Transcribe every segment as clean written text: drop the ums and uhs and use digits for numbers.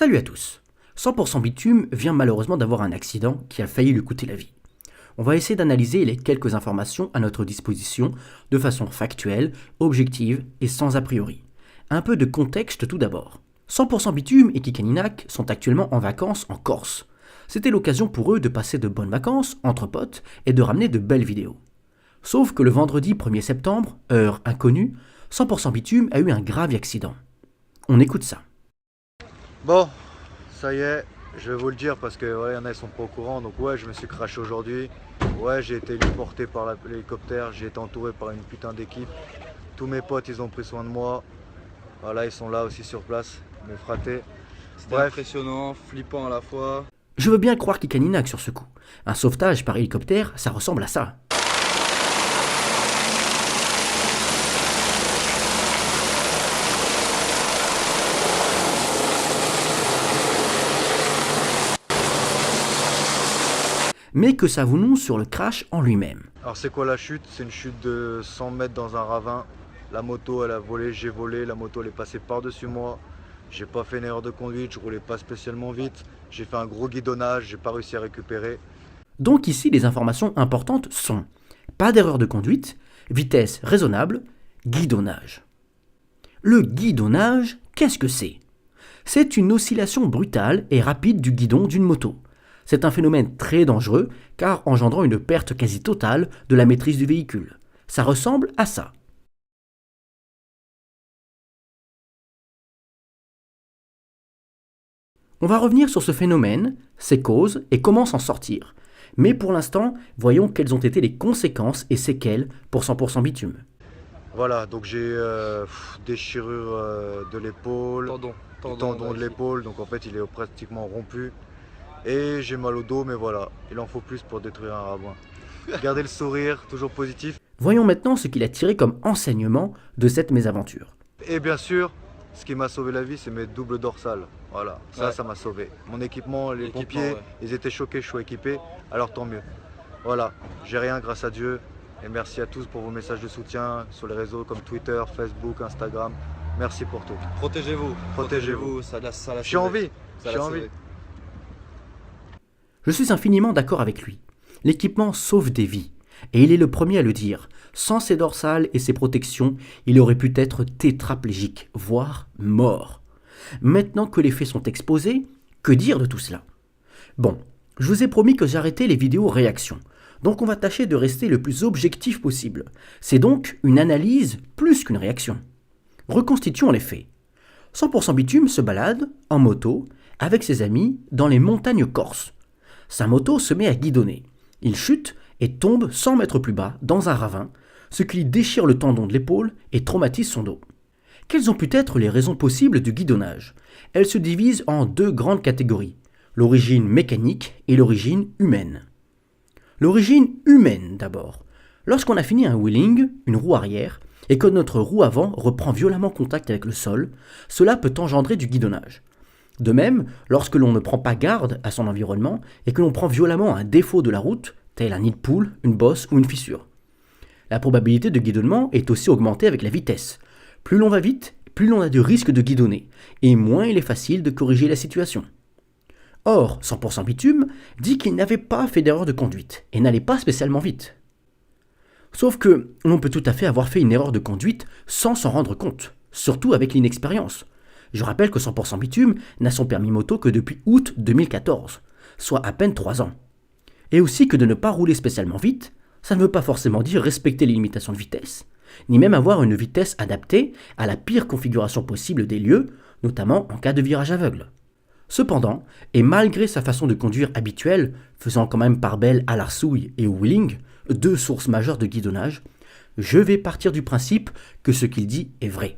Salut à tous. 100% Bitume vient malheureusement d'avoir un accident qui a failli lui coûter la vie. On va essayer d'analyser les quelques informations à notre disposition de façon factuelle, objective et sans a priori. Un peu de contexte tout d'abord. 100% Bitume et Kikaninac sont actuellement en vacances en Corse. C'était l'occasion pour eux de passer de bonnes vacances entre potes et de ramener de belles vidéos. Sauf que le vendredi 1er septembre, heure inconnue, 100% Bitume a eu un grave accident. On écoute ça. Bon, ça y est, je vais vous le dire parce que ouais, y en a ils sont pas au courant. Donc ouais, je me suis crashé aujourd'hui. Ouais, j'ai été héliporté par l'hélicoptère. J'ai été entouré par une putain d'équipe. Tous mes potes, ils ont pris soin de moi. Voilà, ils sont là aussi sur place, mes fratés. C'était impressionnant, flippant à la fois. Je veux bien croire Kikaninac sur ce coup. Un sauvetage par hélicoptère, ça ressemble à ça. Mais que savons-nous sur le crash en lui-même? Alors c'est quoi la chute? C'est une chute de 100 mètres dans un ravin. La moto elle a volé, j'ai volé, la moto elle est passée par-dessus moi. J'ai pas fait une erreur de conduite, je roulais pas spécialement vite. J'ai fait un gros guidonnage, j'ai pas réussi à récupérer. Donc ici, les informations importantes sont pas d'erreur de conduite, vitesse raisonnable, guidonnage. Le guidonnage, qu'est-ce que c'est? C'est une oscillation brutale et rapide du guidon d'une moto. C'est un phénomène très dangereux car engendrant une perte quasi totale de la maîtrise du véhicule. Ça ressemble à ça. On va revenir sur ce phénomène, ses causes et comment s'en sortir. Mais pour l'instant, voyons quelles ont été les conséquences et séquelles pour 100% Bitume. Voilà, donc j'ai déchirure de l'épaule, tendon de l'épaule, donc en fait il est pratiquement rompu. Et j'ai mal au dos, mais voilà, il en faut plus pour détruire un ravin. Gardez le sourire, toujours positif. Voyons maintenant ce qu'il a tiré comme enseignement de cette mésaventure. Et bien sûr, ce qui m'a sauvé la vie, c'est mes doubles dorsales. Voilà, ça m'a sauvé. Mon équipement, les pompiers, ils étaient choqués, je suis équipé, alors tant mieux. Voilà, j'ai rien grâce à Dieu. Et merci à tous pour vos messages de soutien sur les réseaux comme Twitter, Facebook, Instagram. Merci pour tout. Protégez-vous. Protégez-vous. Ça J'ai envie. J'ai envie. Je suis infiniment d'accord avec lui. L'équipement sauve des vies. Et il est le premier à le dire. Sans ses dorsales et ses protections, il aurait pu être tétraplégique, voire mort. Maintenant que les faits sont exposés, que dire de tout cela? Bon, je vous ai promis que j'arrêtais les vidéos réactions. Donc on va tâcher de rester le plus objectif possible. C'est donc une analyse plus qu'une réaction. Reconstituons les faits. 100% Bitume se balade, en moto, avec ses amis, dans les montagnes corses. Sa moto se met à guidonner. Il chute et tombe 100 mètres plus bas, dans un ravin, ce qui lui déchire le tendon de l'épaule et traumatise son dos. Quelles ont pu être les raisons possibles du guidonnage? Elles se divisent en deux grandes catégories, l'origine mécanique et l'origine humaine. L'origine humaine d'abord. Lorsqu'on a fini un wheeling, une roue arrière, et que notre roue avant reprend violemment contact avec le sol, cela peut engendrer du guidonnage. De même, lorsque l'on ne prend pas garde à son environnement et que l'on prend violemment un défaut de la route, tel un nid de poule, une bosse ou une fissure. La probabilité de guidonnement est aussi augmentée avec la vitesse. Plus l'on va vite, plus l'on a de risques de guidonner, et moins il est facile de corriger la situation. Or, 100% Bitume dit qu'il n'avait pas fait d'erreur de conduite, et n'allait pas spécialement vite. Sauf que l'on peut tout à fait avoir fait une erreur de conduite sans s'en rendre compte, surtout avec l'inexpérience. Je rappelle que 100% Bitume n'a son permis moto que depuis août 2014, soit à peine 3 ans. Et aussi que de ne pas rouler spécialement vite, ça ne veut pas forcément dire respecter les limitations de vitesse, ni même avoir une vitesse adaptée à la pire configuration possible des lieux, notamment en cas de virage aveugle. Cependant, et malgré sa façon de conduire habituelle, faisant quand même part belle à l'arsouille et au wheeling, deux sources majeures de guidonnage, je vais partir du principe que ce qu'il dit est vrai.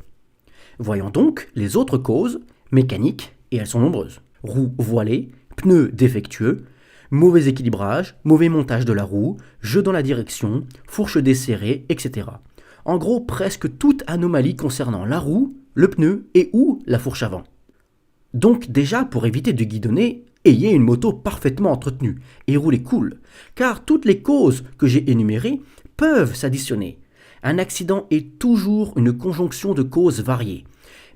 Voyons donc les autres causes, mécaniques, et elles sont nombreuses. Roue voilée, pneus défectueux, mauvais équilibrage, mauvais montage de la roue, jeu dans la direction, fourche desserrée, etc. En gros, presque toute anomalie concernant la roue, le pneu et ou la fourche avant. Donc déjà, pour éviter de guidonner, ayez une moto parfaitement entretenue et roulez cool, car toutes les causes que j'ai énumérées peuvent s'additionner. Un accident est toujours une conjonction de causes variées.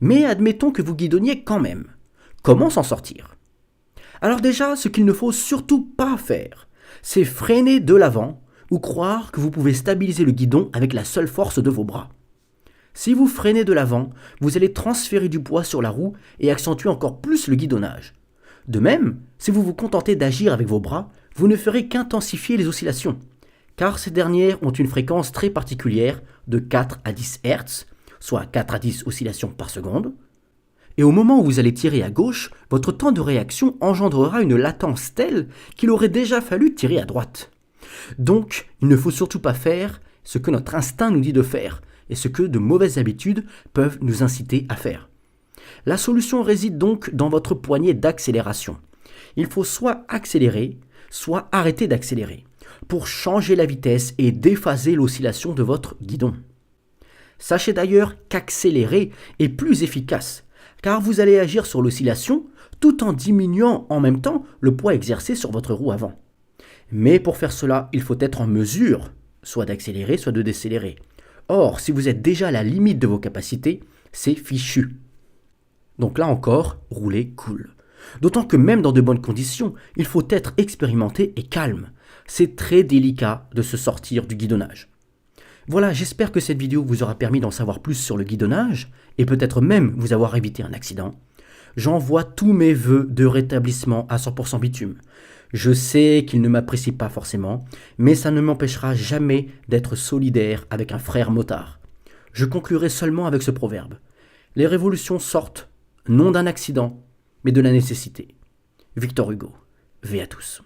Mais admettons que vous guidonniez quand même. Comment s'en sortir? Alors déjà, ce qu'il ne faut surtout pas faire, c'est freiner de l'avant ou croire que vous pouvez stabiliser le guidon avec la seule force de vos bras. Si vous freinez de l'avant, vous allez transférer du poids sur la roue et accentuer encore plus le guidonnage. De même, si vous vous contentez d'agir avec vos bras, vous ne ferez qu'intensifier les oscillations, car ces dernières ont une fréquence très particulière de 4 à 10 Hz, soit 4 à 10 oscillations par seconde. Et au moment où vous allez tirer à gauche, votre temps de réaction engendrera une latence telle qu'il aurait déjà fallu tirer à droite. Donc, il ne faut surtout pas faire ce que notre instinct nous dit de faire et ce que de mauvaises habitudes peuvent nous inciter à faire. La solution réside donc dans votre poignée d'accélération. Il faut soit accélérer, soit arrêter d'accélérer pour changer la vitesse et déphaser l'oscillation de votre guidon. Sachez d'ailleurs qu'accélérer est plus efficace, car vous allez agir sur l'oscillation tout en diminuant en même temps le poids exercé sur votre roue avant. Mais pour faire cela, il faut être en mesure soit d'accélérer, soit de décélérer. Or, si vous êtes déjà à la limite de vos capacités, c'est fichu. Donc là encore, roulez cool. D'autant que même dans de bonnes conditions, il faut être expérimenté et calme. C'est très délicat de se sortir du guidonnage. Voilà, j'espère que cette vidéo vous aura permis d'en savoir plus sur le guidonnage et peut-être même vous avoir évité un accident. J'envoie tous mes vœux de rétablissement à 100% bitume. Je sais qu'il ne m'apprécie pas forcément, mais ça ne m'empêchera jamais d'être solidaire avec un frère motard. Je conclurai seulement avec ce proverbe. Les révolutions sortent, non d'un accident, mais de la nécessité. Victor Hugo. Vé à tous.